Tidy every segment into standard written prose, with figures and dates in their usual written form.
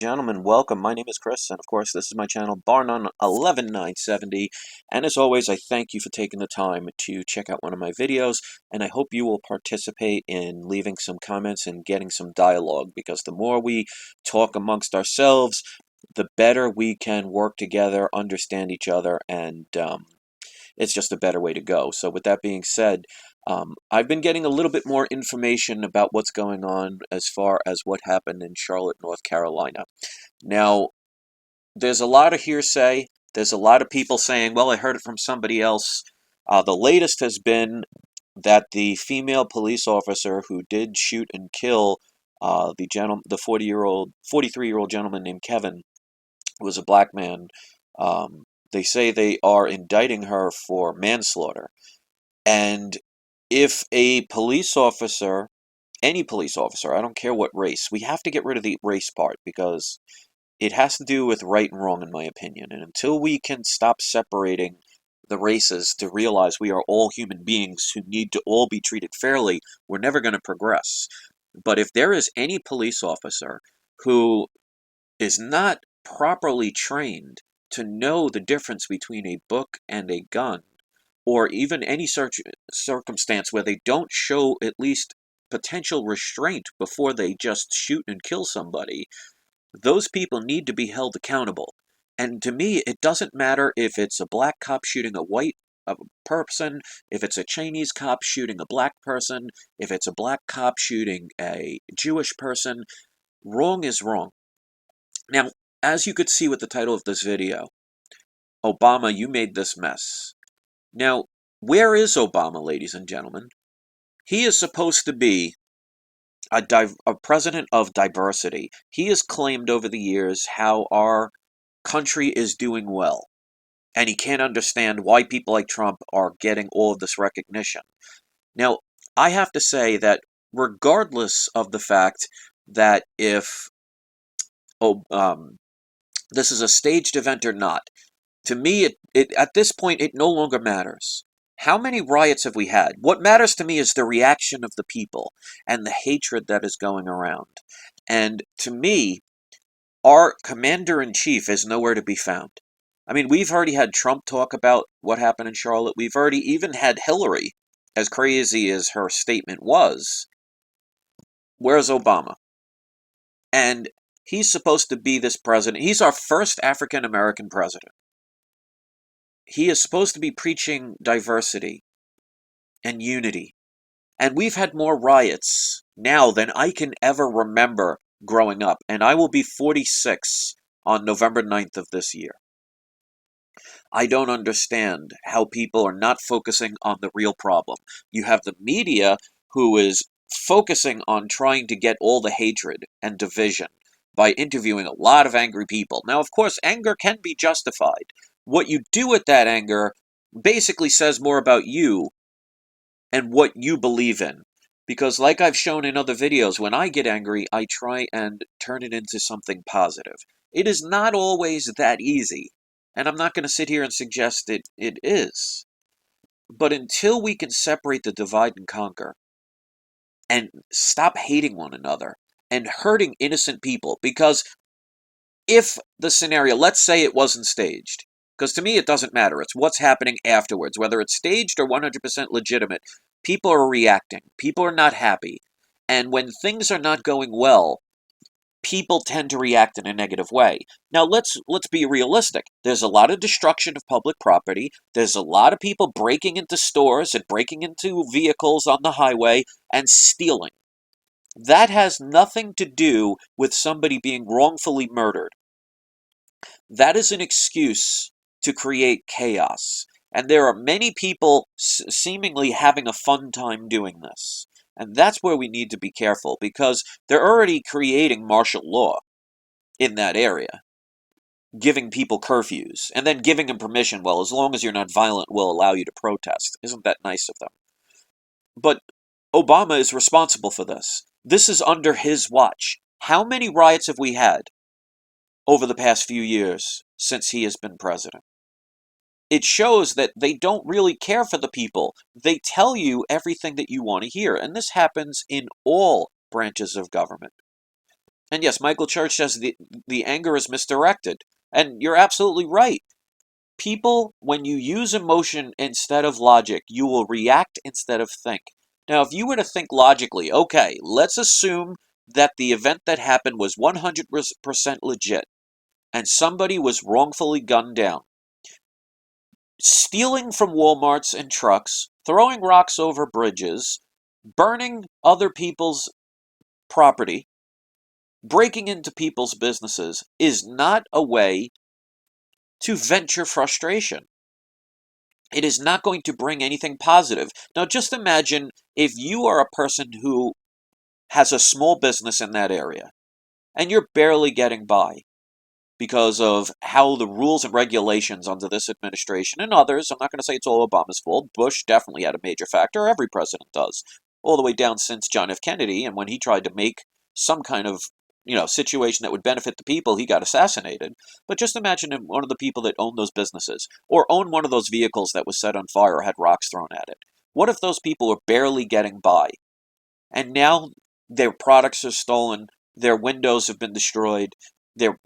Gentlemen, welcome. My name is Chris, and of course, this is my channel, Bar None 11970. And as always, I thank you for taking the time to check out one of my videos, and I hope you will participate in leaving some comments and getting some dialogue, because the more we talk amongst ourselves, the better we can work together, understand each other, and it's just a better way to go. So with that being said, I've been getting a little bit more information about what's going on as far as what happened in Charlotte, North Carolina. Now, there's a lot of hearsay. There's a lot of people saying, well, I heard it from somebody else. The latest has been that the female police officer who did shoot and kill the 43-year-old gentleman named Kevin, who was a black man. They say they are indicting her for manslaughter. And if a police officer, any police officer, I don't care what race, we have to get rid of the race part, because it has to do with right and wrong, in my opinion. And until we can stop separating the races to realize we are all human beings who need to all be treated fairly, we're never going to progress. But if there is any police officer who is not properly trained to know the difference between a book and a gun, or even any circumstance where they don't show at least potential restraint before they just shoot and kill somebody, those people need to be held accountable. And to me, it doesn't matter if it's a black cop shooting a white person, if it's a Chinese cop shooting a black person, if it's a black cop shooting a Jewish person. Wrong is wrong. Now, as you could see with the title of this video, Obama, you made this mess. Now, where is Obama, ladies and gentlemen? He is supposed to be a president of diversity. He has claimed over the years how our country is doing well, and he can't understand why people like Trump are getting all of this recognition. Now, I have to say that regardless of the fact that if this is a staged event or not, to me, at this point, it no longer matters. How many riots have we had? What matters to me is the reaction of the people and the hatred that is going around. And to me, our commander-in-chief is nowhere to be found. I mean, we've already had Trump talk about what happened in Charlotte. We've already even had Hillary, as crazy as her statement was. Where's Obama? And he's supposed to be this president. He's our first African-American president. He is supposed to be preaching diversity and unity. And we've had more riots now than I can ever remember growing up. And I will be 46 on November 9th of this year. I don't understand how people are not focusing on the real problem. You have the media who is focusing on trying to get all the hatred and division by interviewing a lot of angry people. Now, of course, anger can be justified. What you do with that anger basically says more about you and what you believe in. Because like I've shown in other videos, when I get angry, I try and turn it into something positive. It is not always that easy, and I'm not going to sit here and suggest it is. But until we can separate the divide and conquer, and stop hating one another, and hurting innocent people, because if the scenario, let's say it wasn't staged, because to me it doesn't matter, it's what's happening afterwards, whether it's staged or 100% legitimate, people are reacting, people are not happy, and when things are not going well, people tend to react in a negative way. Now let's be realistic. There's a lot of destruction of public property. There's a lot of people breaking into stores and breaking into vehicles on the highway and stealing. That has nothing to do with somebody being wrongfully murdered. That is an excuse to create chaos. And there are many people seemingly having a fun time doing this. And that's where we need to be careful, because they're already creating martial law in that area, giving people curfews, and then giving them permission, well, as long as you're not violent, we'll allow you to protest. Isn't that nice of them? But Obama is responsible for this. This is under his watch. How many riots have we had over the past few years since he has been president? It shows that they don't really care for the people. They tell you everything that you want to hear, and this happens in all branches of government. And yes, Michael Church says the anger is misdirected. And you're absolutely right. People, when you use emotion instead of logic, you will react instead of think. Now, if you were to think logically, okay, let's assume that the event that happened was 100% legit and somebody was wrongfully gunned down. Stealing from Walmarts and trucks, throwing rocks over bridges, burning other people's property, breaking into people's businesses is not a way to vent your frustration. It is not going to bring anything positive. Now, just imagine if you are a person who has a small business in that area and you're barely getting by because of how the rules and regulations under this administration and others, I'm not going to say it's all Obama's fault. Bush definitely had a major factor. Every president does, all the way down since John F. Kennedy. And when he tried to make some kind of situation that would benefit the people, he got assassinated. But just imagine one of the people that owned those businesses or owned one of those vehicles that was set on fire or had rocks thrown at it. What if those people were barely getting by? And now their products are stolen, their windows have been destroyed, their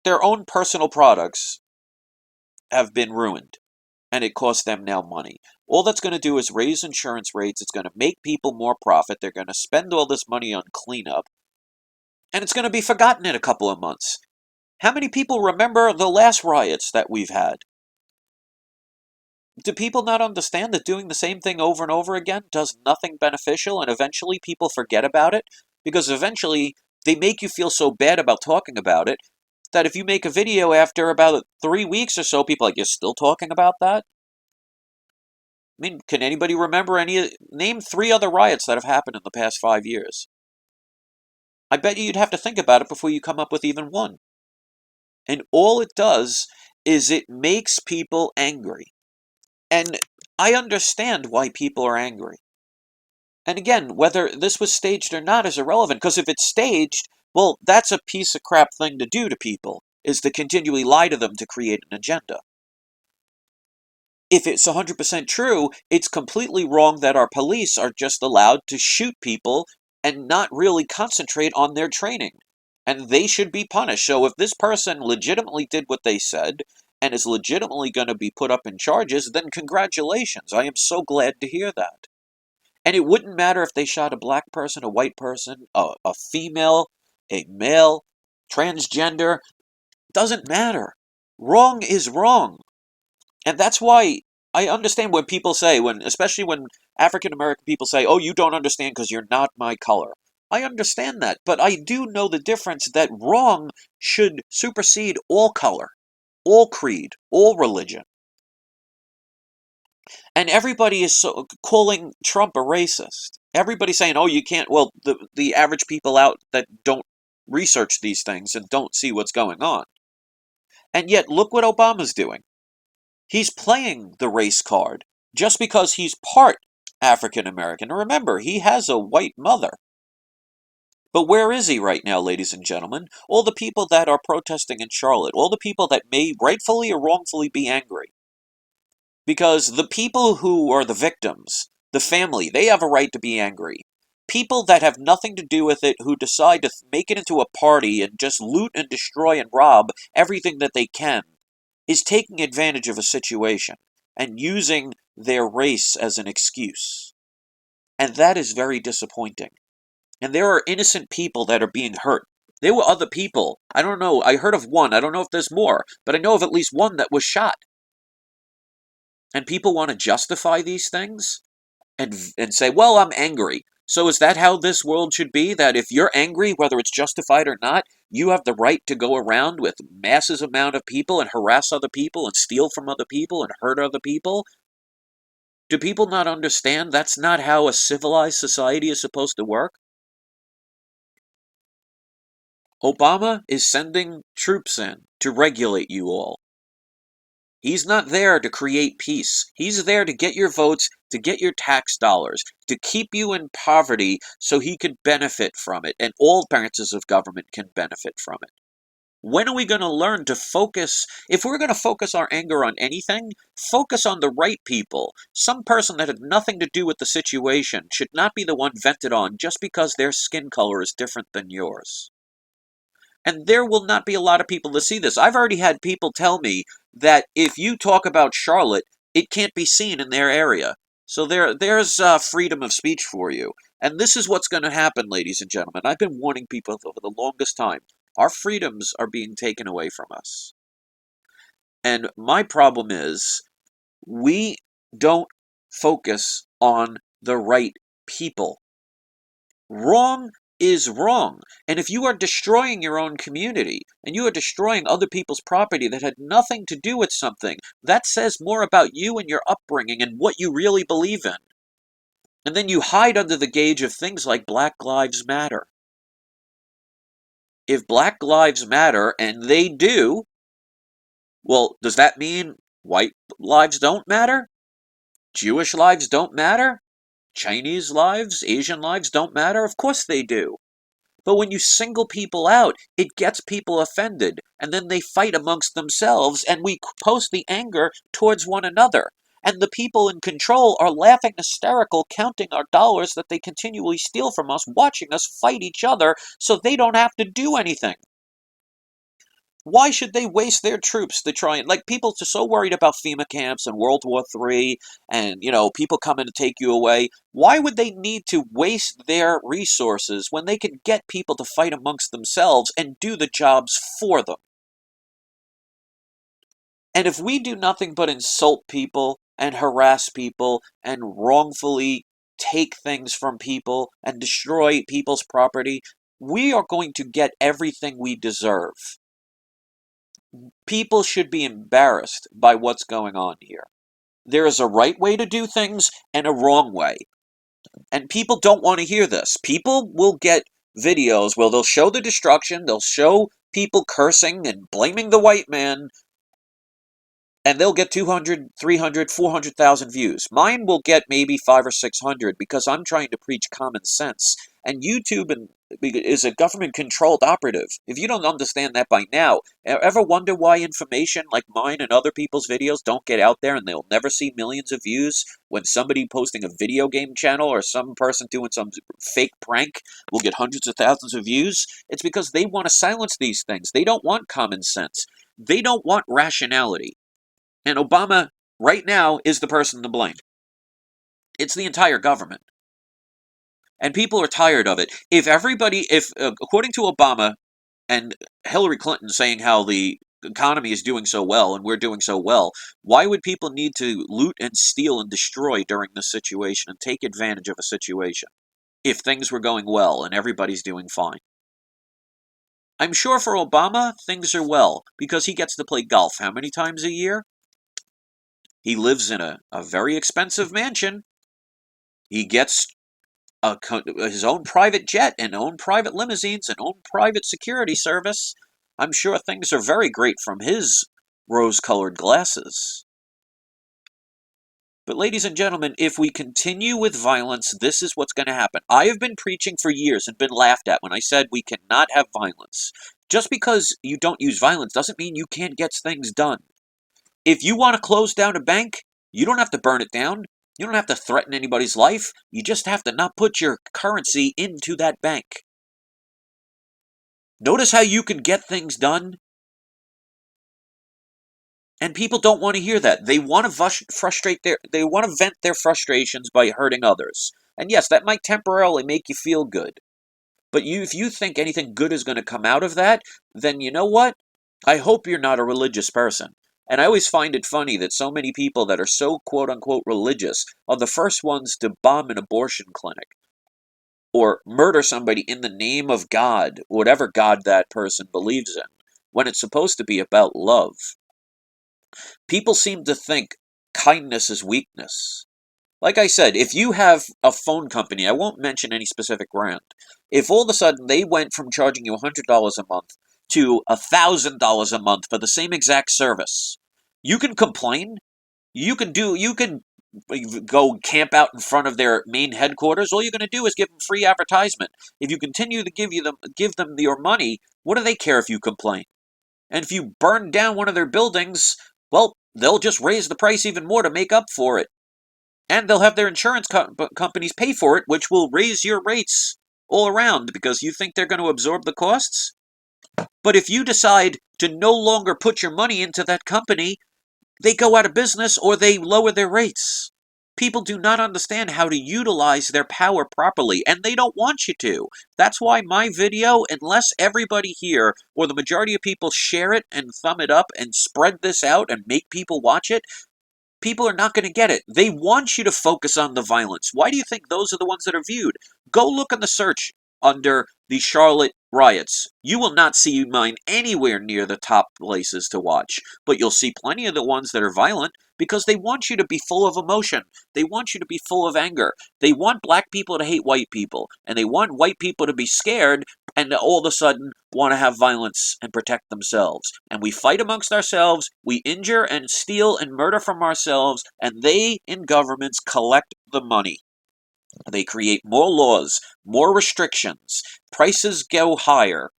own personal products have been ruined, and it costs them now money. All that's going to do is raise insurance rates. It's going to make people more profit. They're going to spend all this money on cleanup, and it's going to be forgotten in a couple of months. How many people remember the last riots that we've had? Do people not understand that doing the same thing over and over again does nothing beneficial, and eventually people forget about it? Because eventually they make you feel so bad about talking about it that if you make a video after about 3 weeks or so, people are like, you're still talking about that? I mean, can anybody remember name 3 other riots that have happened in the past 5 years? I bet you'd have to think about it before you come up with even one. And all it does is it makes people angry. And I understand why people are angry. And again, whether this was staged or not is irrelevant, because if it's staged, well, that's a piece of crap thing to do to people, is to continually lie to them to create an agenda. If it's 100% true, it's completely wrong that our police are just allowed to shoot people and not really concentrate on their training. And they should be punished. So if this person legitimately did what they said and is legitimately going to be put up in charges, then congratulations. I am so glad to hear that. And it wouldn't matter if they shot a black person, a white person, a female, a male, transgender. Doesn't matter. Wrong is wrong. And that's why I understand when people say, especially when African American people say, oh, you don't understand because you're not my color. I understand that, but I do know the difference that wrong should supersede all color, all creed, all religion. And everybody is calling Trump a racist. Everybody's saying, oh, you can't, well, the average people out that don't research these things and don't see what's going on. And yet, look what Obama's doing. He's playing the race card just because he's part African American. Remember, he has a white mother. But where is he right now, ladies and gentlemen? All the people that are protesting in Charlotte, all the people that may rightfully or wrongfully be angry. Because the people who are the victims, the family, they have a right to be angry. People that have nothing to do with it, who decide to make it into a party and just loot and destroy and rob everything that they can, is taking advantage of a situation and using their race as an excuse. And that is very disappointing. And there are innocent people that are being hurt. There were other people. I don't know. I heard of one. I don't know if there's more. But I know of at least one that was shot. And people want to justify these things and say, well, I'm angry. So is that how this world should be? That if you're angry, whether it's justified or not, you have the right to go around with masses amount of people and harass other people and steal from other people and hurt other people? Do people not understand that's not how a civilized society is supposed to work? Obama is sending troops in to regulate you all. He's not there to create peace. He's there to get your votes, to get your tax dollars, to keep you in poverty so he can benefit from it, and all branches of government can benefit from it. When are we going to learn to focus? If we're going to focus our anger on anything, focus on the right people. Some person that had nothing to do with the situation should not be the one vented on just because their skin color is different than yours. And there will not be a lot of people to see this. I've already had people tell me that if you talk about Charlotte, it can't be seen in their area. So there's freedom of speech for you. And this is what's going to happen, ladies and gentlemen. I've been warning people over the longest time. Our freedoms are being taken away from us. And my problem is we don't focus on the right people. Wrong is wrong. And if you are destroying your own community and you are destroying other people's property that had nothing to do with something, that says more about you and your upbringing and what you really believe in. And then you hide under the gauge of things like Black Lives Matter. If Black Lives Matter, and they do, well, does that mean white lives don't matter? Jewish lives don't matter? Chinese lives, Asian lives don't matter? Of course they do. But when you single people out, it gets people offended, and then they fight amongst themselves, and we post the anger towards one another. And the people in control are laughing hysterical, counting our dollars that they continually steal from us, watching us fight each other so they don't have to do anything. Why should they waste their troops to try and, like, people are so worried about FEMA camps and World War III and, people coming to take you away. Why would they need to waste their resources when they can get people to fight amongst themselves and do the jobs for them? And if we do nothing but insult people and harass people and wrongfully take things from people and destroy people's property, we are going to get everything we deserve. People should be embarrassed by what's going on here. There is a right way to do things and a wrong way. And people don't want to hear this. People will get videos where they'll show the destruction, they'll show people cursing and blaming the white man, and they'll get 200, 300, 400,000 views. Mine will get maybe 5 or 600 because I'm trying to preach common sense. And YouTube is a government-controlled operative. If you don't understand that by now, ever wonder why information like mine and other people's videos don't get out there and they'll never see millions of views when somebody posting a video game channel or some person doing some fake prank will get hundreds of thousands of views? It's because they want to silence these things. They don't want common sense. They don't want rationality. And Obama, right now, is the person to blame. It's the entire government. And people are tired of it. According to Obama and Hillary Clinton saying how the economy is doing so well and we're doing so well, why would people need to loot and steal and destroy during this situation and take advantage of a situation if things were going well and everybody's doing fine? I'm sure for Obama, things are well because he gets to play golf how many times a year? He lives in a very expensive mansion. He gets his own private jet and own private limousines and own private security service. I'm sure things are very great from his rose-colored glasses. But ladies and gentlemen, if we continue with violence, this is what's going to happen. I have been preaching for years and been laughed at when I said we cannot have violence. Just because you don't use violence doesn't mean you can't get things done. If you want to close down a bank, you don't have to burn it down. You don't have to threaten anybody's life. You just have to not put your currency into that bank. Notice how you can get things done? And people don't want to hear that. They want to they want to vent their frustrations by hurting others. And yes, that might temporarily make you feel good. But if you think anything good is going to come out of that, then you know what? I hope you're not a religious person. And I always find it funny that so many people that are so quote-unquote religious are the first ones to bomb an abortion clinic or murder somebody in the name of God, whatever God that person believes in, when it's supposed to be about love. People seem to think kindness is weakness. Like I said, if you have a phone company, I won't mention any specific brand, if all of a sudden they went from charging you $100 a month to $1,000 a month for the same exact service, you can complain. You can go camp out in front of their main headquarters. All you're going to do is give them free advertisement. If you continue to give them your money, what do they care if you complain? And if you burn down one of their buildings, well, they'll just raise the price even more to make up for it. And they'll have their insurance companies pay for it, which will raise your rates all around because you think they're going to absorb the costs? But if you decide to no longer put your money into that company, they go out of business or they lower their rates. People do not understand how to utilize their power properly, and they don't want you to. That's why my video, unless everybody here or the majority of people share it and thumb it up and spread this out and make people watch it, people are not going to get it. They want you to focus on the violence. Why do you think those are the ones that are viewed? Go look in the search under the Charlotte riots. You will not see mine anywhere near the top places to watch, but you'll see plenty of the ones that are violent because they want you to be full of emotion. They want you to be full of anger. They want black people to hate white people, and they want white people to be scared and to all of a sudden want to have violence and protect themselves. And we fight amongst ourselves, we injure and steal and murder from ourselves, and they in governments collect the money. They create more laws, more restrictions, prices go higher.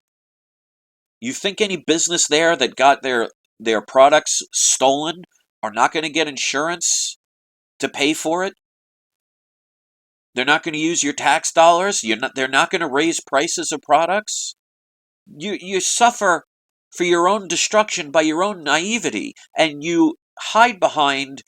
You think any business there that got their products stolen are not going to get insurance to pay for it? They're not going to use your tax dollars? They're not going to raise prices of products? You suffer for your own destruction by your own naivety, and you hide behind,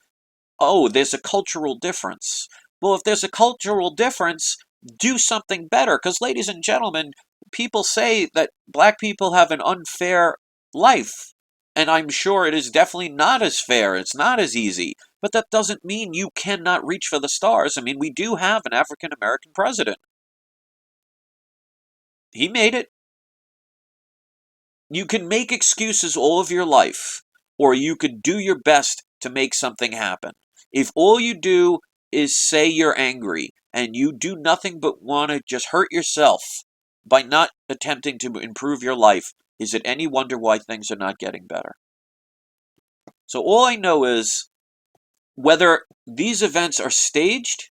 oh, there's a cultural difference. Well, if there's a cultural difference, do something better. Because, ladies and gentlemen, people say that black people have an unfair life. And I'm sure it is definitely not as fair. It's not as easy. But that doesn't mean you cannot reach for the stars. I mean, we do have an African American president. He made it. You can make excuses all of your life, or you could do your best to make something happen. If all you do is say you're angry and you do nothing but want to just hurt yourself by not attempting to improve your life, is it any wonder why things are not getting better? So all I know is whether these events are staged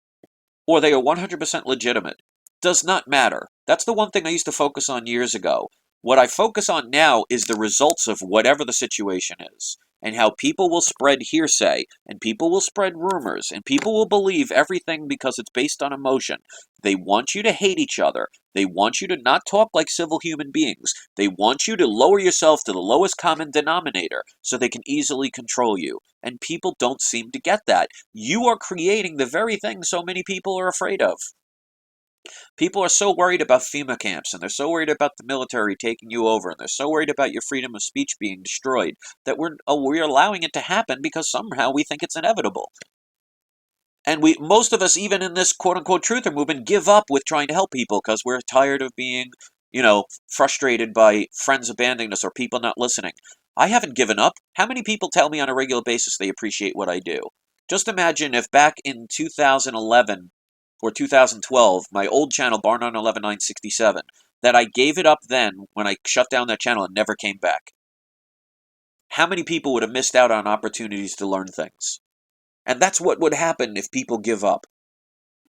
or they are 100% legitimate does not matter. That's the one thing I used to focus on years ago. What I focus on now is the results of whatever the situation is, and how people will spread hearsay, and people will spread rumors, and people will believe everything because it's based on emotion. They want you to hate each other. They want you to not talk like civil human beings. They want you to lower yourself to the lowest common denominator so they can easily control you. And people don't seem to get that. You are creating the very thing so many people are afraid of. People are so worried about FEMA camps, and they're so worried about the military taking you over, and they're so worried about your freedom of speech being destroyed, that we're allowing it to happen because somehow we think it's inevitable. And most of us, even in this quote-unquote truther movement, give up with trying to help people because we're tired of being, frustrated by friends abandoning us or people not listening. I haven't given up. How many people tell me on a regular basis they appreciate what I do? Just imagine if back in 2011 or 2012, my old channel, Bar911967, that I gave it up then when I shut down that channel and never came back. How many people would have missed out on opportunities to learn things? And that's what would happen if people give up.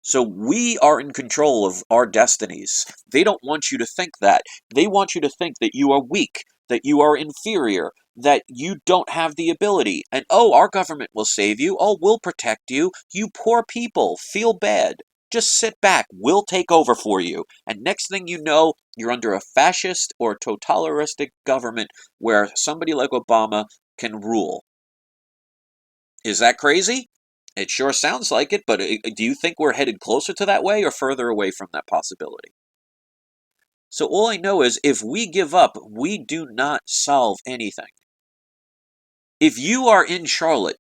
So we are in control of our destinies. They don't want you to think that. They want you to think that you are weak, that you are inferior, that you don't have the ability. And, oh, our government will save you. Oh, we'll protect you. You poor people, feel bad. Just sit back. We'll take over for you. And next thing you know, you're under a fascist or totalitarian government where somebody like Obama can rule. Is that crazy? It sure sounds like it, but do you think we're headed closer to that way or further away from that possibility? So all I know is if we give up, we do not solve anything. If you are in Charlotte,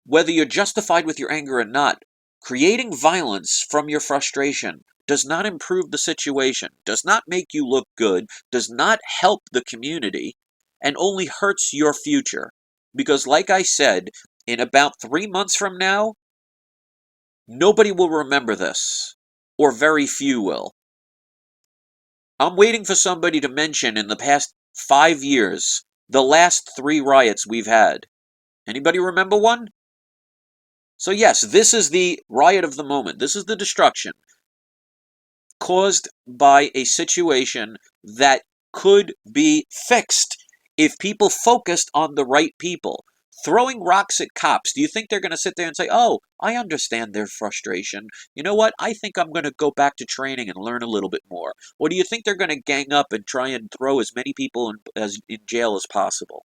whether you're justified with your anger or not, creating violence from your frustration does not improve the situation, does not make you look good, does not help the community, and only hurts your future. Because like I said, in about 3 months from now, nobody will remember this, or very few will. I'm waiting for somebody to mention in the past 5 years the last 3 riots we've had. Anybody remember one? So yes, this is the riot of the moment. This is the destruction caused by a situation that could be fixed if people focused on the right people. throwing rocks at cops. Do you think they're going to sit there and say, oh, I understand their frustration. You know what? I think I'm going to go back to training and learn a little bit more. Or do you think they're going to gang up and try and throw as many people in jail as possible?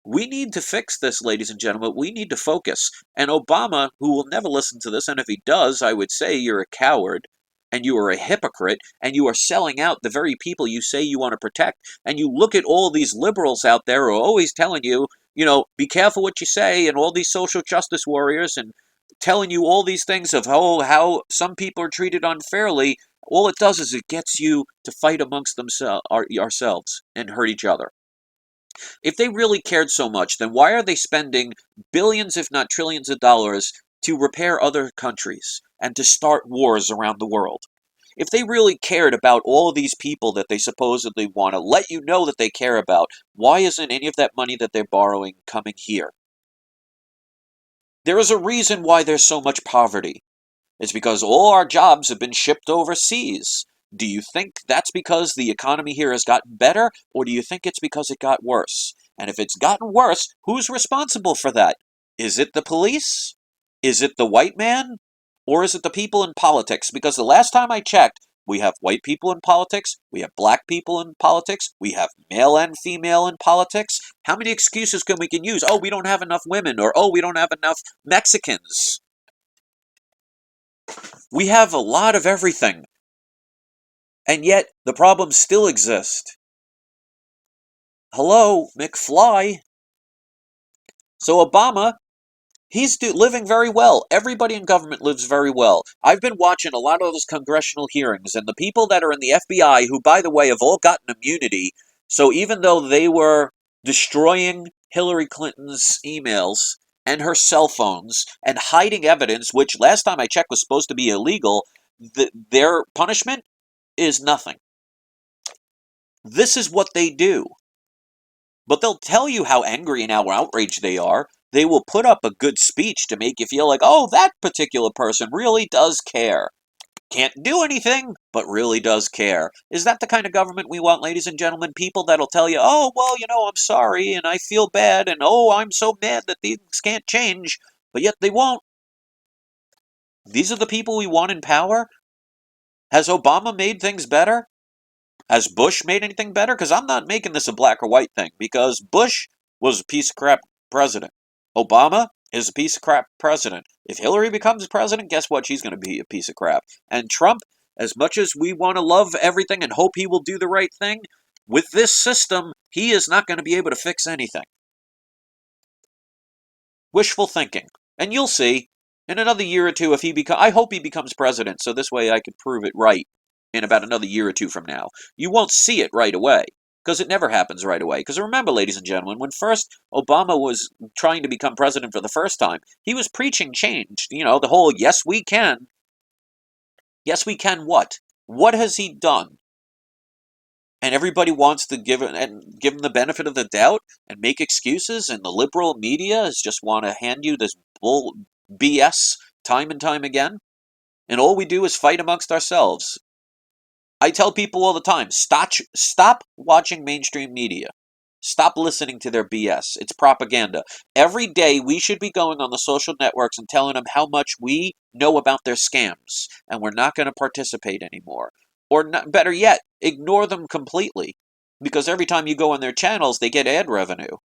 We need to fix this, ladies and gentlemen. We need to focus. And Obama, who will never listen to this, and if he does, I would say you're a coward, and you are a hypocrite, and you are selling out the very people you say you want to protect. And you look at all these liberals out there who are always telling you, be careful what you say, and all these social justice warriors, and telling you all these things of how some people are treated unfairly. All it does is it gets you to fight amongst ourselves and hurt each other. If they really cared so much, then why are they spending billions, if not trillions of dollars to repair other countries and to start wars around the world? If they really cared about all of these people that they supposedly want to let you know that they care about, why isn't any of that money that they're borrowing coming here? There is a reason why there's so much poverty. It's because all our jobs have been shipped overseas. Do you think that's because the economy here has gotten better, or do you think it's because it got worse? And if it's gotten worse, who's responsible for that? Is it the police? Is it the white man? Or is it the people in politics? Because the last time I checked, we have white people in politics, we have black people in politics, we have male and female in politics. How many excuses can we use? Oh, we don't have enough women, or oh, we don't have enough Mexicans. We have a lot of everything. And yet, the problems still exist. Hello, McFly. So Obama, he's living very well. Everybody in government lives very well. I've been watching a lot of those congressional hearings, and the people that are in the FBI, who, by the way, have all gotten immunity, so even though they were destroying Hillary Clinton's emails and her cell phones and hiding evidence, which last time I checked was supposed to be illegal, their punishment is nothing. This is what they do. But they'll tell you how angry and how outraged they are. They will put up a good speech to make you feel like, oh, that particular person really does care. Can't do anything, but really does care. Is that the kind of government we want, ladies and gentlemen? People that'll tell you, oh, well, I'm sorry, and I feel bad, and oh, I'm so mad that things can't change, but yet they won't. These are the people we want in power? Has Obama made things better? Has Bush made anything better? Because I'm not making this a black or white thing, because Bush was a piece of crap president. Obama is a piece of crap president. If Hillary becomes president, guess what? She's going to be a piece of crap. And Trump, as much as we want to love everything and hope he will do the right thing, with this system, he is not going to be able to fix anything. Wishful thinking. And you'll see, in another year or two, I hope he becomes president, so this way I can prove it right in about another year or two from now. You won't see it right away, because it never happens right away. Because remember, ladies and gentlemen, when first Obama was trying to become president for the first time, he was preaching change. The whole, yes, we can. Yes, we can what? What has he done? And everybody wants to give him the benefit of the doubt and make excuses, and the liberal media just want to hand you this bull BS time and time again. And all we do is fight amongst ourselves. I tell people all the time, stop watching mainstream media. Stop listening to their BS. It's propaganda. Every day we should be going on the social networks and telling them how much we know about their scams, and we're not going to participate anymore. Or better yet, ignore them completely. Because every time you go on their channels, they get ad revenue.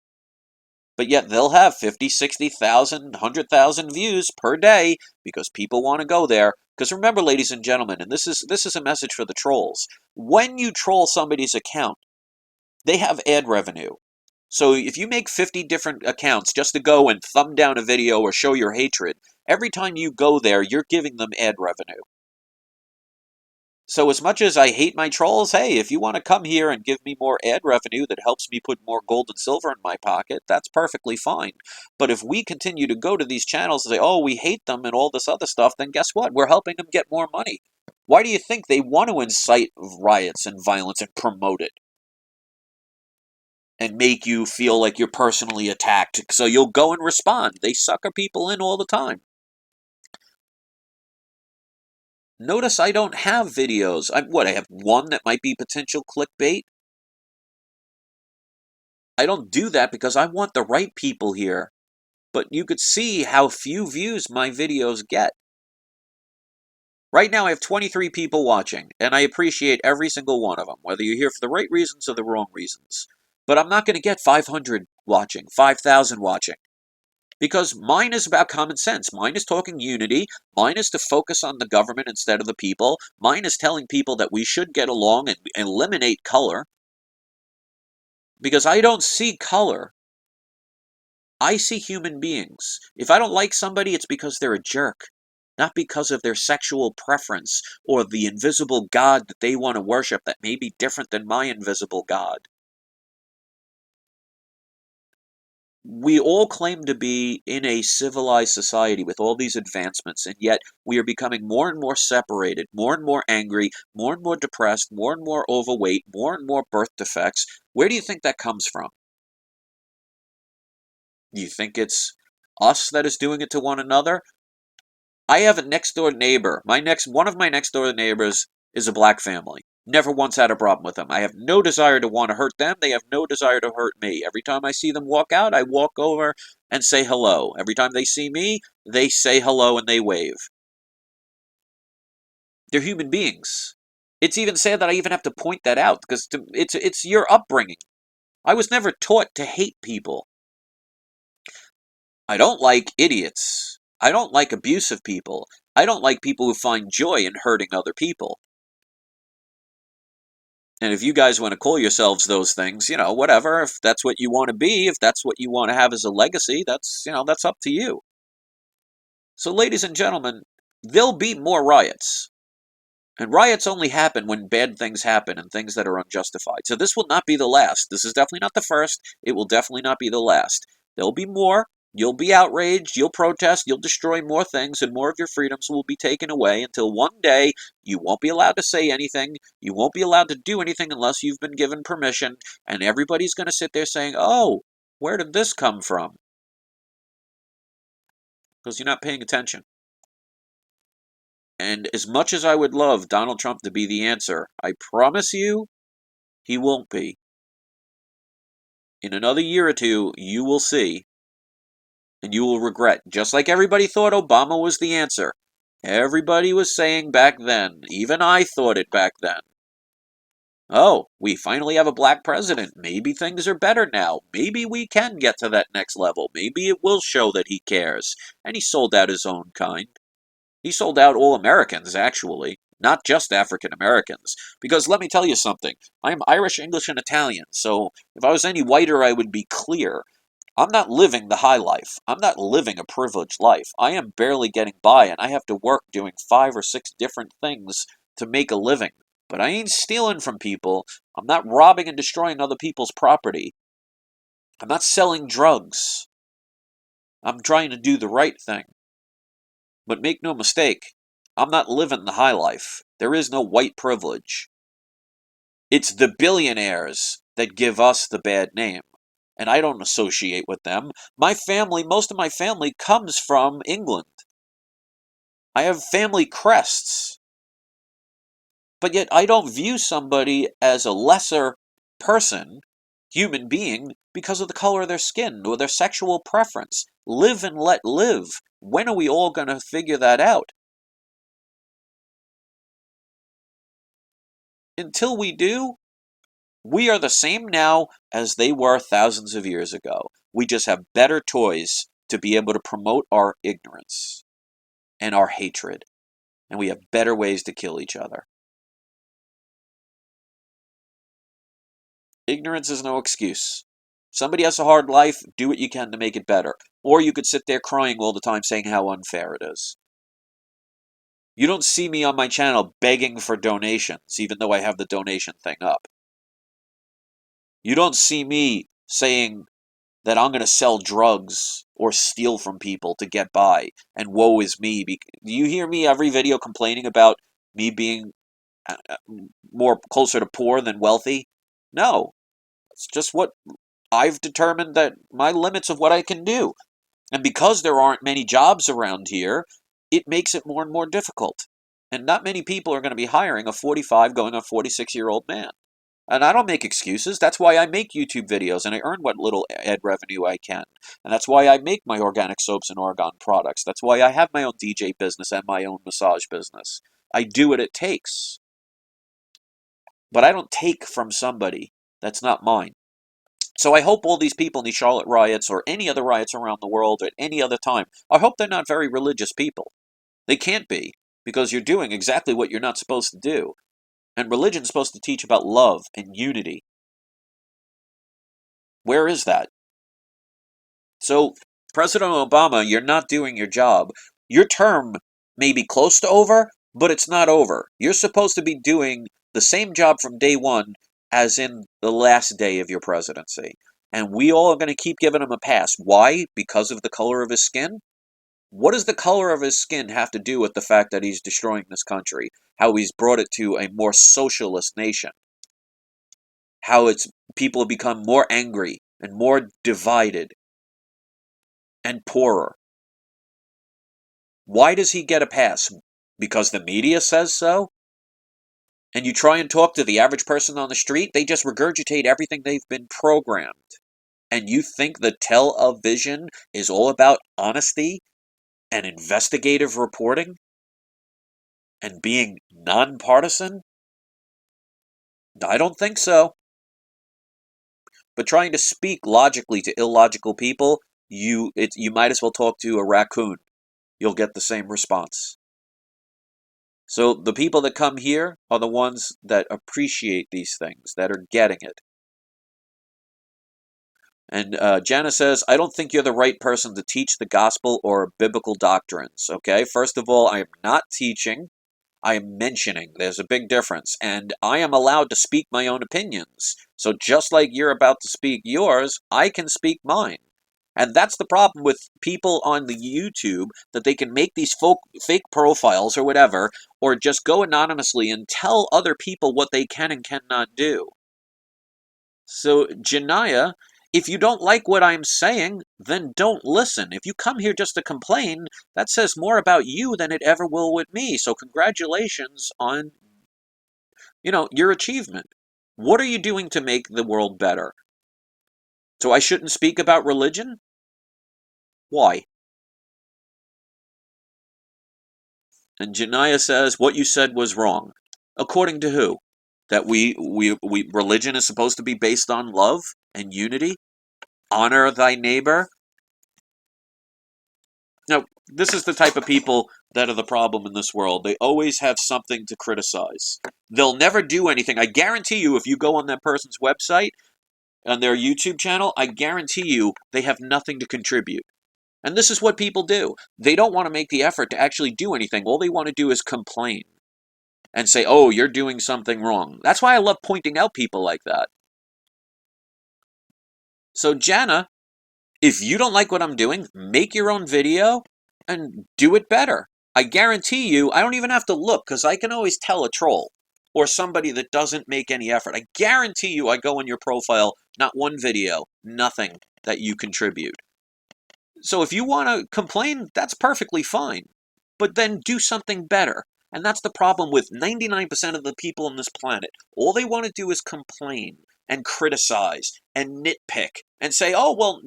But yet they'll have 50, 60,000, 100,000 views per day because people want to go there. Because remember, ladies and gentlemen, and this is a message for the trolls, when you troll somebody's account, they have ad revenue. So if you make 50 different accounts just to go and thumb down a video or show your hatred, every time you go there, you're giving them ad revenue. So as much as I hate my trolls, hey, if you want to come here and give me more ad revenue that helps me put more gold and silver in my pocket, that's perfectly fine. But if we continue to go to these channels and say, oh, we hate them and all this other stuff, then guess what? We're helping them get more money. Why do you think they want to incite riots and violence and promote it? And make you feel like you're personally attacked, so you'll go and respond. They sucker people in all the time. Notice I don't have videos. I have one that might be potential clickbait. I don't do that because I want the right people here. But you could see how few views my videos get. Right now I have 23 people watching, and I appreciate every single one of them, whether you're here for the right reasons or the wrong reasons. But I'm not going to get 500 watching, 5,000 watching. Because mine is about common sense. Mine is talking unity. Mine is to focus on the government instead of the people. Mine is telling people that we should get along and eliminate color. Because I don't see color. I see human beings. If I don't like somebody, it's because they're a jerk. Not because of their sexual preference or the invisible God that they want to worship that may be different than my invisible God. We all claim to be in a civilized society with all these advancements, and yet we are becoming more and more separated, more and more angry, more and more depressed, more and more overweight, more and more birth defects. Where do you think that comes from? Do you think it's us that is doing it to one another? I have a next door neighbor. One of my next door neighbors is a black family. Never once had a problem with them. I have no desire to want to hurt them. They have no desire to hurt me. Every time I see them walk out, I walk over and say hello. Every time they see me, they say hello and they wave. They're human beings. It's even sad that I even have to point that out because it's your upbringing. I was never taught to hate people. I don't like idiots. I don't like abusive people. I don't like people who find joy in hurting other people. And if you guys want to call yourselves those things, whatever, if that's what you want to be, if that's what you want to have as a legacy, that's up to you. So, ladies and gentlemen, there'll be more riots. And riots only happen when bad things happen and things that are unjustified. So this will not be the last. This is definitely not the first. It will definitely not be the last. There'll be more. You'll be outraged. You'll protest. You'll destroy more things, and more of your freedoms will be taken away until one day you won't be allowed to say anything. You won't be allowed to do anything unless you've been given permission. And everybody's going to sit there saying, oh, where did this come from? Because you're not paying attention. And as much as I would love Donald Trump to be the answer, I promise you, he won't be. In another year or two, you will see, and you will regret. Just like everybody thought Obama was the answer. Everybody was saying back then, even I thought it back then. Oh, we finally have a black president. Maybe things are better now. Maybe we can get to that next level. Maybe it will show that he cares. And he sold out his own kind. He sold out all Americans, actually, not just African Americans. Because let me tell you something, I'm Irish, English, and Italian, so if I was any whiter, I would be clear. I'm not living the high life. I'm not living a privileged life. I am barely getting by, and I have to work doing 5 or 6 different things to make a living. But I ain't stealing from people. I'm not robbing and destroying other people's property. I'm not selling drugs. I'm trying to do the right thing. But make no mistake, I'm not living the high life. There is no white privilege. It's the billionaires that give us the bad name. And I don't associate with them. Most of my family comes from England. I have family crests. But yet I don't view somebody as a lesser person, human being, because of the color of their skin or their sexual preference. Live and let live. When are we all going to figure that out? Until we do, we are the same now as they were thousands of years ago. We just have better toys to be able to promote our ignorance and our hatred. And we have better ways to kill each other. Ignorance is no excuse. Somebody has a hard life, do what you can to make it better. Or you could sit there crying all the time saying how unfair it is. You don't see me on my channel begging for donations, even though I have the donation thing up. You don't see me saying that I'm going to sell drugs or steal from people to get by, and woe is me. Do you hear me every video complaining about me being more closer to poor than wealthy? No. It's just what I've determined that my limits of what I can do. And because there aren't many jobs around here, it makes it more and more difficult. And not many people are going to be hiring a 45 going on 46-year-old man. And I don't make excuses. That's why I make YouTube videos and I earn what little ad revenue I can. And that's why I make my organic soaps and Oregon products. That's why I have my own DJ business and my own massage business. I do what it takes. But I don't take from somebody that's not mine. So I hope all these people in these Charlotte riots or any other riots around the world at any other time, I hope they're not very religious people. They can't be, because you're doing exactly what you're not supposed to do. And religion's supposed to teach about love and unity. Where is that? So, President Obama, you're not doing your job. Your term may be close to over, but it's not over. You're supposed to be doing the same job from day one as in the last day of your presidency. And we all are going to keep giving him a pass. Why? Because of the color of his skin? What does the color of his skin have to do with the fact that he's destroying this country? How he's brought it to a more socialist nation? How it's people have become more angry and more divided and poorer. Why does he get a pass? Because the media says so? And you try and talk to the average person on the street, they just regurgitate everything they've been programmed. And you think the television is all about honesty and investigative reporting and being nonpartisan? I don't think so. But trying to speak logically to illogical people, you might as well talk to a raccoon. You'll get the same response. So the people that come here are the ones that appreciate these things, that are getting it. And Jana says, I don't think you're the right person to teach the gospel or biblical doctrines. Okay, first of all, I am not teaching. I am mentioning. There's a big difference. And I am allowed to speak my own opinions. So just like you're about to speak yours, I can speak mine. And that's the problem with people on the YouTube, that they can make these fake profiles or whatever, or just go anonymously and tell other people what they can and cannot do. So, Janaya, if you don't like what I'm saying, then don't listen. If you come here just to complain, that says more about you than it ever will with me. So congratulations on, your achievement. What are you doing to make the world better? So I shouldn't speak about religion? Why? And Janaya says, what you said was wrong. According to who? That religion is supposed to be based on love and unity? Honor thy neighbor? Now, this is the type of people that are the problem in this world. They always have something to criticize. They'll never do anything. I guarantee you, if you go on that person's website, on their YouTube channel, I guarantee you they have nothing to contribute. And this is what people do. They don't want to make the effort to actually do anything. All they want to do is complain and say, oh, you're doing something wrong. That's why I love pointing out people like that. So, Jana, if you don't like what I'm doing, make your own video and do it better. I guarantee you, I don't even have to look, because I can always tell a troll or somebody that doesn't make any effort. I guarantee you, I go on your profile, not one video, nothing that you contribute. So if you want to complain, that's perfectly fine. But then do something better. And that's the problem with 99% of the people on this planet. All they want to do is complain and criticize and nitpick and say, oh, well,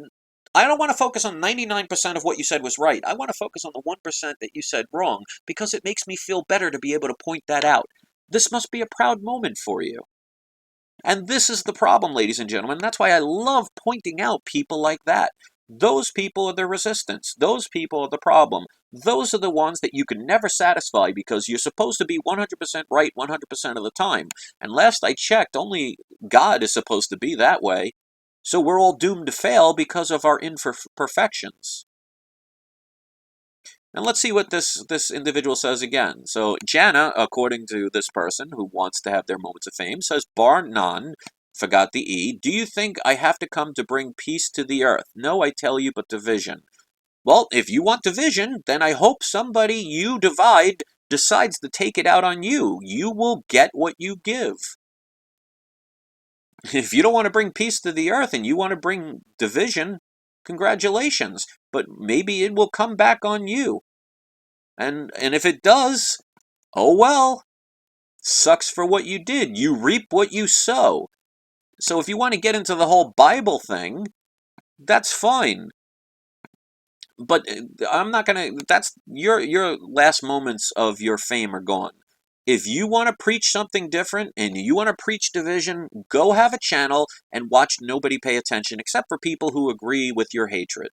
I don't want to focus on 99% of what you said was right. I want to focus on the 1% that you said wrong, because it makes me feel better to be able to point that out. This must be a proud moment for you. And this is the problem, ladies and gentlemen. That's why I love pointing out people like that. Those people are the resistance. Those people are the problem. Those are the ones that you can never satisfy, because you're supposed to be 100% right 100% of the time. And last I checked, only God is supposed to be that way. So we're all doomed to fail because of our imperfections. And let's see what this individual says again. So Jana, according to this person who wants to have their moments of fame, says, bar none, forgot the E, do you think I have to come to bring peace to the earth? No, I tell you, but division. Well, if you want division, then I hope somebody you divide decides to take it out on you. You will get what you give. If you don't want to bring peace to the earth and you want to bring division, congratulations. But maybe it will come back on you. And if it does, oh well. Sucks for what you did. You reap what you sow. So if you want to get into the whole Bible thing, that's fine. But I'm not gonna. That's your last moments of your fame are gone. If you want to preach something different and you want to preach division, go have a channel and watch nobody pay attention except for people who agree with your hatred.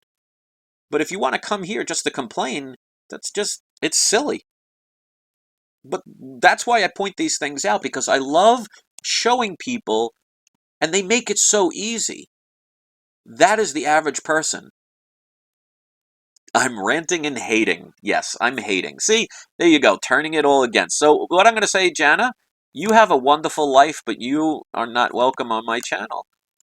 But if you want to come here just to complain, it's silly. But that's why I point these things out, because I love showing people, and they make it so easy. That is the average person. I'm ranting and hating. Yes, I'm hating. See, there you go, turning it all against. So what I'm going to say, Jana, you have a wonderful life, but you are not welcome on my channel.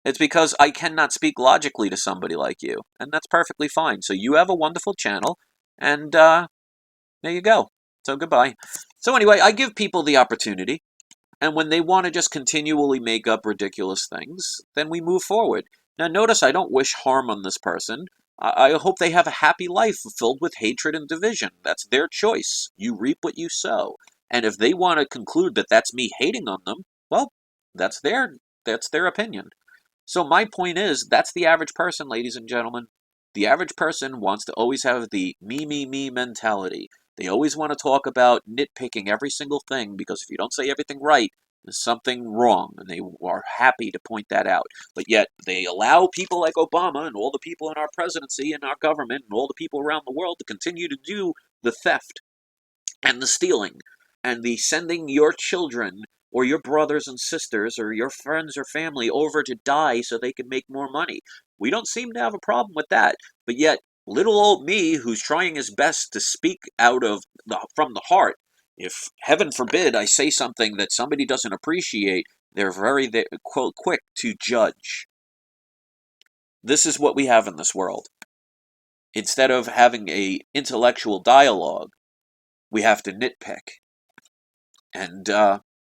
It's because I cannot speak logically to somebody like you, and that's perfectly fine. So you have a wonderful channel, and there you go. So goodbye. So anyway, I give people the opportunity. And when they want to just continually make up ridiculous things, then we move forward. Now, notice I don't wish harm on this person. I hope they have a happy life filled with hatred and division. That's their choice. You reap what you sow. And if they want to conclude that that's me hating on them, well, that's their opinion. So my point is, that's the average person, ladies and gentlemen. The average person wants to always have the me mentality. They always want to talk about nitpicking every single thing, because if you don't say everything right, there's something wrong, and they are happy to point that out. But yet, they allow people like Obama and all the people in our presidency and our government and all the people around the world to continue to do the theft and the stealing and the sending your children or your brothers and sisters or your friends or family over to die so they can make more money. We don't seem to have a problem with that, but yet little old me, who's trying his best to speak from the heart, if heaven forbid I say something that somebody doesn't appreciate, they're very quick to judge. This is what we have in this world. Instead of having a intellectual dialogue, we have to nitpick. And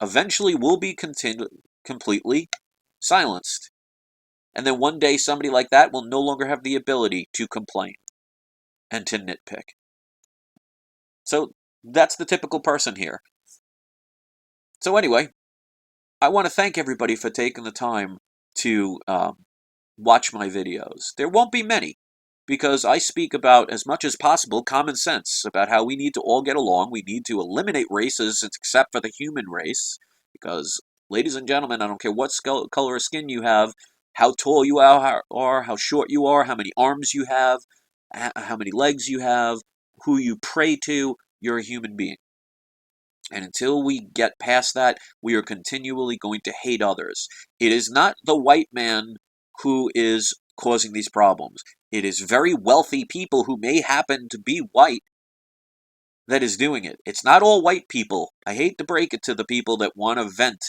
eventually we'll be completely silenced. And then one day somebody like that will no longer have the ability to complain and to nitpick. So that's the typical person here. So anyway, I want to thank everybody for taking the time to watch my videos. There won't be many, because I speak about, as much as possible, common sense, about how we need to all get along. We need to eliminate races except for the human race, because, ladies and gentlemen, I don't care what color of skin you have, how tall you are, how short you are, how many arms you have, how many legs you have, who you pray to, you're a human being. And until we get past that, we are continually going to hate others. It is not the white man who is causing these problems. It is very wealthy people who may happen to be white that is doing it. It's not all white people. I hate to break it to the people that want to vent.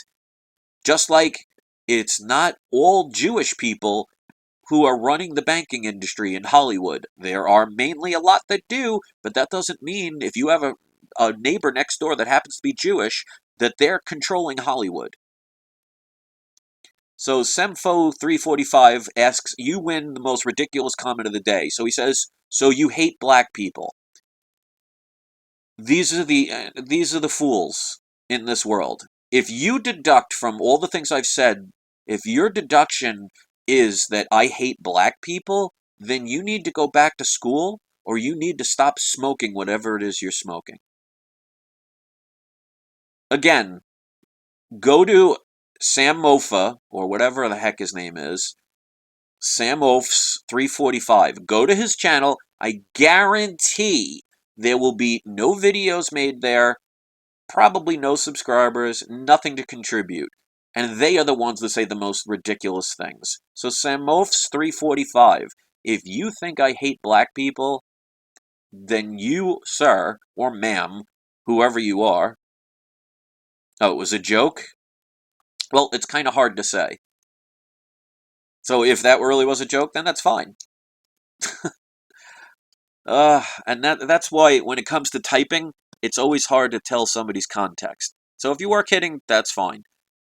Just like it's not all Jewish people who are running the banking industry in Hollywood. There are mainly a lot that do, but that doesn't mean if you have a neighbor next door that happens to be Jewish, that they're controlling Hollywood. So Semfo345 asks, you win the most ridiculous comment of the day. So he says, so you hate black people. These are the fools in this world. If you deduct from all the things I've said, if your deduction is that I hate black people, then you need to go back to school, or you need to stop smoking whatever it is you're smoking. Again, go to Sam Mofa, or whatever the heck his name is, Sam Ofs 345. Go to his channel. I guarantee there will be no videos made there, probably no subscribers, nothing to contribute. And they are the ones that say the most ridiculous things. So Samofs 345, if you think I hate black people, then you, sir, or ma'am, whoever you are. Oh, it was a joke? Well, it's kind of hard to say. So if that really was a joke, then that's fine. And that's why when it comes to typing, it's always hard to tell somebody's context. So if you are kidding, that's fine.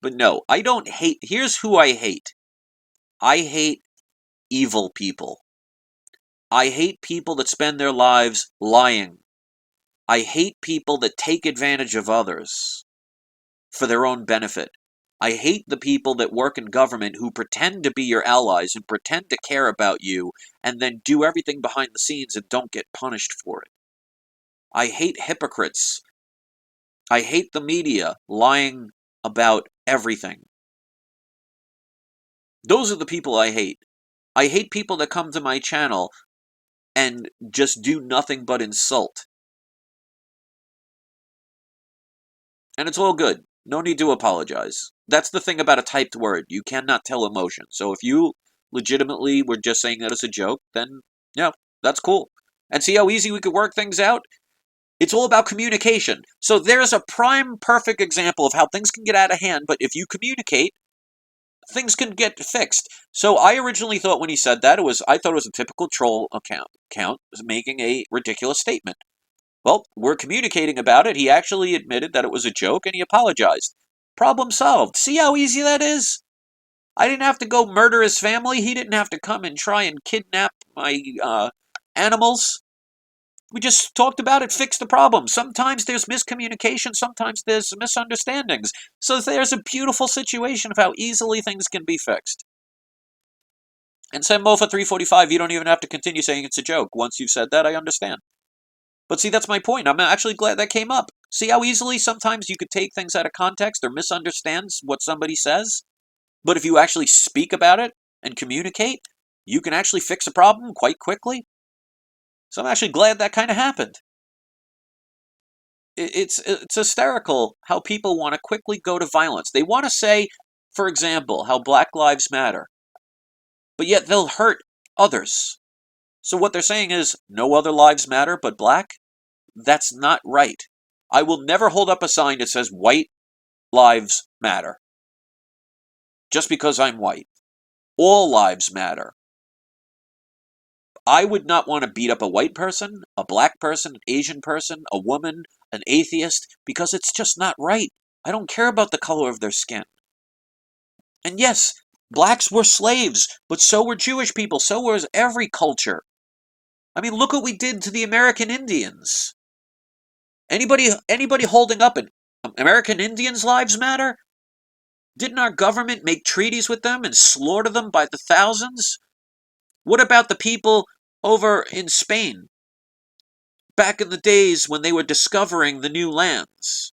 But no, I don't hate. Here's who I hate. I hate evil people. I hate people that spend their lives lying. I hate people that take advantage of others. for their own benefit. I hate the people that work in government who pretend to be your allies and pretend to care about you and then do everything behind the scenes and don't get punished for it. I hate hypocrites. I hate the media lying about everything. Those are the people I hate. I hate people that come to my channel and just do nothing but insult. And it's all good. No need to apologize. That's the thing about a typed word. You cannot tell emotion. So if you legitimately were just saying that as a joke, then, yeah, that's cool. And see how easy we could work things out? It's all about communication. So there's a prime perfect example of how things can get out of hand, but if you communicate, things can get fixed. So I originally thought when he said that, I thought it was a typical troll account making a ridiculous statement. Well, we're communicating about it. He actually admitted that it was a joke and he apologized. Problem solved. See how easy that is? I didn't have to go murder his family. He didn't have to come and try and kidnap my animals. We just talked about it, fixed the problem. Sometimes there's miscommunication, sometimes there's misunderstandings. So there's a beautiful situation of how easily things can be fixed. And send Mofa 345, you don't even have to continue saying it's a joke. Once you've said that, I understand. But see, that's my point. I'm actually glad that came up. See how easily sometimes you could take things out of context or misunderstand what somebody says? But if you actually speak about it and communicate, you can actually fix a problem quite quickly. So I'm actually glad that kind of happened. It's hysterical how people want to quickly go to violence. They want to say, for example, how Black Lives Matter, but yet they'll hurt others. So what they're saying is, no other lives matter but black? That's not right. I will never hold up a sign that says white lives matter. Just because I'm white. All lives matter. I would not want to beat up a white person, a black person, an Asian person, a woman, an atheist, because it's just not right. I don't care about the color of their skin. And yes, blacks were slaves, but so were Jewish people, so was every culture. I mean, look what we did to the American Indians. Anybody holding up an American Indians' lives matter? Didn't our government make treaties with them and slaughter them by the thousands? What about the people over in Spain, back in the days when they were discovering the new lands?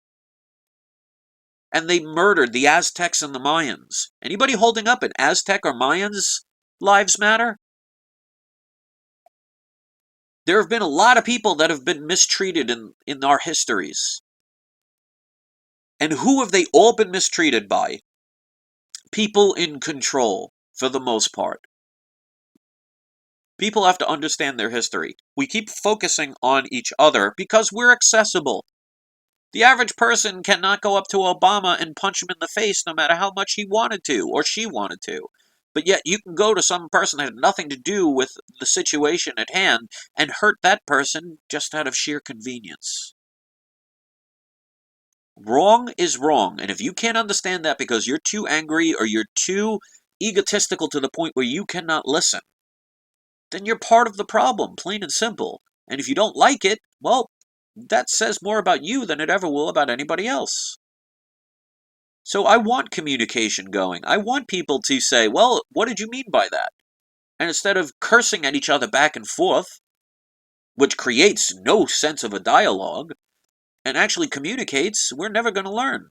And they murdered the Aztecs and the Mayans. Anybody holding up an Aztec or Mayans' lives matter? There have been a lot of people that have been mistreated in our histories. And who have they all been mistreated by? People in control, for the most part. People have to understand their history. We keep focusing on each other because we're accessible. The average person cannot go up to Obama and punch him in the face no matter how much he wanted to or she wanted to. But yet you can go to some person that had nothing to do with the situation at hand and hurt that person just out of sheer convenience. Wrong is wrong, and if you can't understand that because you're too angry or you're too egotistical to the point where you cannot listen, then you're part of the problem, plain and simple. And if you don't like it, well, that says more about you than it ever will about anybody else. So I want communication going. I want people to say, well, what did you mean by that? And instead of cursing at each other back and forth, which creates no sense of a dialogue, and actually communicates, we're never going to learn.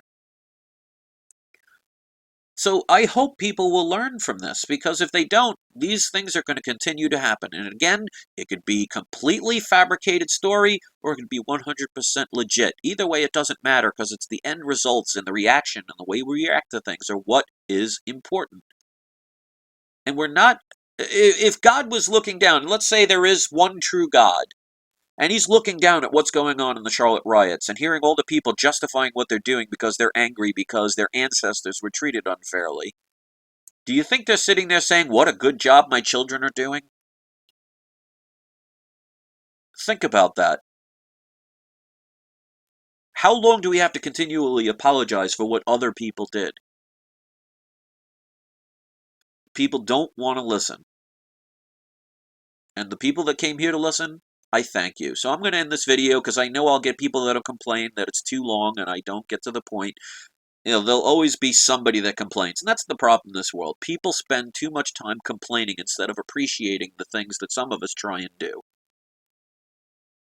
So I hope people will learn from this, because if they don't, these things are going to continue to happen. And again, it could be completely fabricated story, or it could be 100% legit. Either way, it doesn't matter, because it's the end results and the reaction and the way we react to things are what is important. And we're not, if God was looking down, let's say there is one true God, and he's looking down at what's going on in the Charlotte riots and hearing all the people justifying what they're doing because they're angry because their ancestors were treated unfairly. Do you think they're sitting there saying, what a good job my children are doing? Think about that. How long do we have to continually apologize for what other people did? People don't want to listen. And the people that came here to listen, I thank you. So I'm going to end this video because I know I'll get people that'll complain that it's too long and I don't get to the point. there'll always be somebody that complains. And that's the problem in this world. People spend too much time complaining instead of appreciating the things that some of us try and do.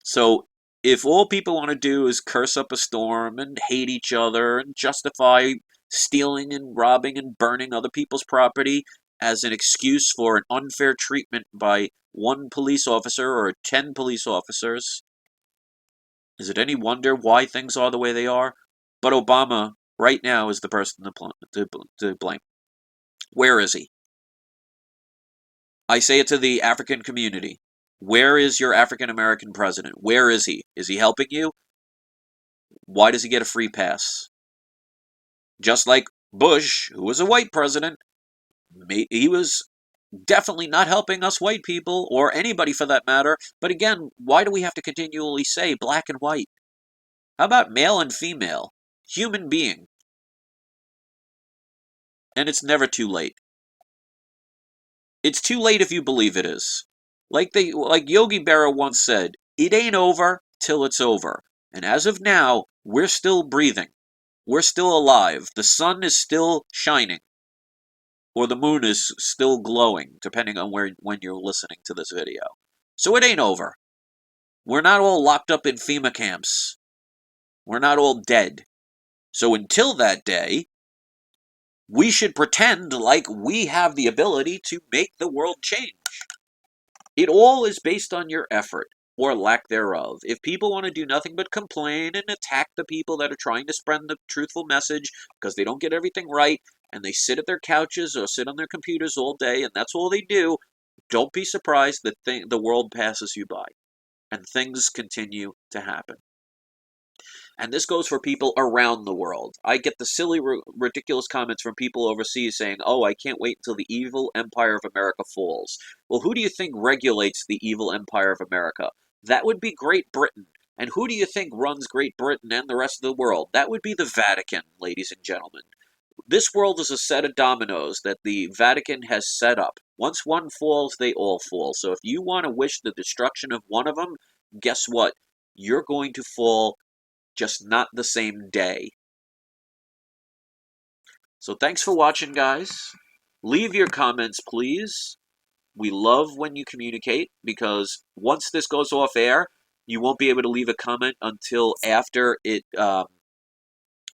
So if all people want to do is curse up a storm and hate each other and justify stealing and robbing and burning other people's property as an excuse for an unfair treatment by one police officer or 10 police officers, is it any wonder why things are the way they are? But Obama, right now, is the person to blame. Where is he? I say it to the African community. Where is your African American president? Where is he? Is he helping you? Why does he get a free pass? Just like Bush, who was a white president, he was definitely not helping us white people, or anybody for that matter. But again, why do we have to continually say black and white? How about male and female? Human being. And it's never too late. It's too late if you believe it is. Like Yogi Berra once said, it ain't over till it's over. And as of now, we're still breathing. We're still alive. The sun is still shining. Or the moon is still glowing, depending on when you're listening to this video. So it ain't over. We're not all locked up in FEMA camps. We're not all dead. So until that day, we should pretend like we have the ability to make the world change. It all is based on your effort, or lack thereof. If people want to do nothing but complain and attack the people that are trying to spread the truthful message because they don't get everything right, and they sit at their couches or sit on their computers all day, and that's all they do, don't be surprised that the world passes you by, and things continue to happen. And this goes for people around the world. I get the silly, ridiculous comments from people overseas saying, oh, I can't wait until the evil empire of America falls. Well, who do you think regulates the evil empire of America? That would be Great Britain. And who do you think runs Great Britain and the rest of the world? That would be the Vatican, ladies and gentlemen. This world is a set of dominoes that the Vatican has set up. Once one falls, they all fall. So if you want to wish the destruction of one of them, guess what? You're going to fall, just not the same day. So thanks for watching, guys. Leave your comments, please. We love when you communicate, because once this goes off air, you won't be able to leave a comment until after it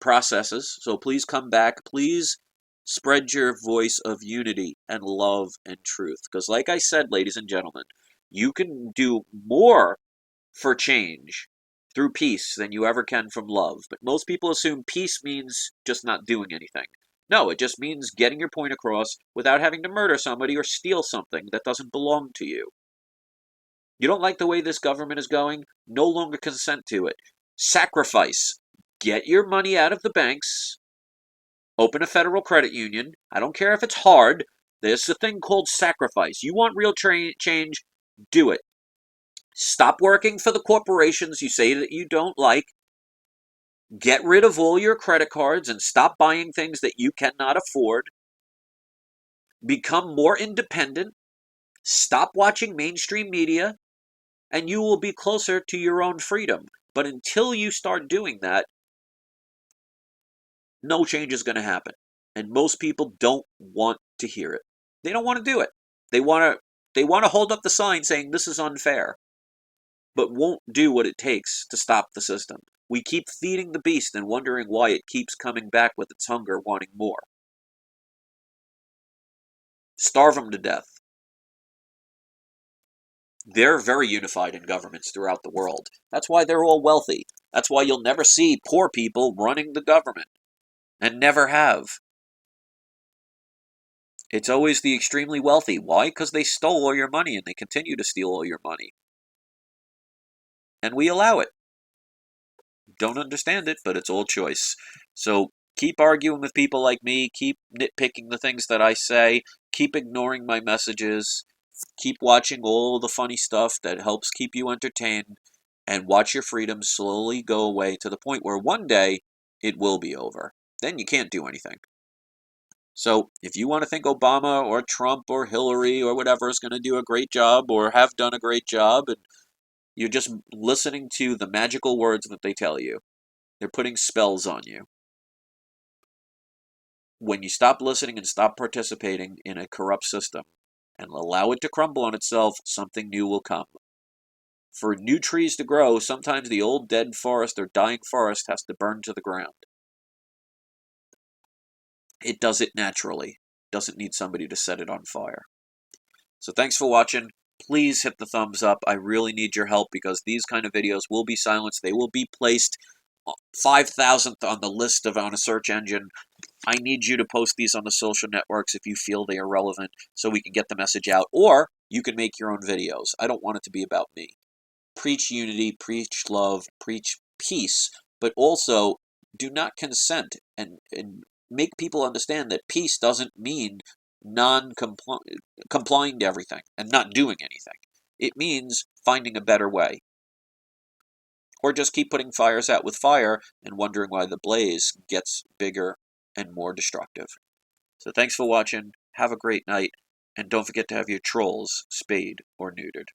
processes. So please come back. Please spread your voice of unity and love and truth. Because like I said, ladies and gentlemen, you can do more for change through peace than you ever can from love. But most people assume peace means just not doing anything. No, it just means getting your point across without having to murder somebody or steal something that doesn't belong to you. You don't like the way this government is going? No longer consent to it. Sacrifice. Get your money out of the banks. Open a federal credit union. I don't care if it's hard. There's a thing called sacrifice. You want real change? Do it. Stop working for the corporations you say that you don't like. Get rid of all your credit cards and stop buying things that you cannot afford. Become more independent. Stop watching mainstream media, and you will be closer to your own freedom. But until you start doing that, no change is going to happen. And most people don't want to hear it. They don't want to do it. They want to hold up the sign saying this is unfair, but won't do what it takes to stop the system. We keep feeding the beast and wondering why it keeps coming back with its hunger, wanting more. Starve them to death. They're very unified in governments throughout the world. That's why they're all wealthy. That's why you'll never see poor people running the government, and never have. It's always the extremely wealthy. Why? Because they stole all your money, and they continue to steal all your money. And we allow it. Don't understand it, but it's all choice. So keep arguing with people like me. Keep nitpicking the things that I say. Keep ignoring my messages. Keep watching all the funny stuff that helps keep you entertained. And watch your freedom slowly go away to the point where one day it will be over. Then you can't do anything. So if you want to think Obama or Trump or Hillary or whatever is going to do a great job or have done a great job, and you're just listening to the magical words that they tell you. They're putting spells on you. When you stop listening and stop participating in a corrupt system and allow it to crumble on itself, something new will come. For new trees to grow, sometimes the old dead forest or dying forest has to burn to the ground. It does it naturally. Doesn't need somebody to set it on fire. So thanks for watching. Please hit the thumbs up. I really need your help because these kind of videos will be silenced. They will be placed 5,000th on the list on a search engine. I need you to post these on the social networks if you feel they are relevant so we can get the message out. Or you can make your own videos. I don't want it to be about me. Preach unity, preach love, preach peace, but also do not consent and make people understand that peace doesn't mean complying to everything and not doing anything. It means finding a better way. Or just keep putting fires out with fire and wondering why the blaze gets bigger and more destructive. So thanks for watching. Have a great night. And don't forget to have your trolls spayed or neutered.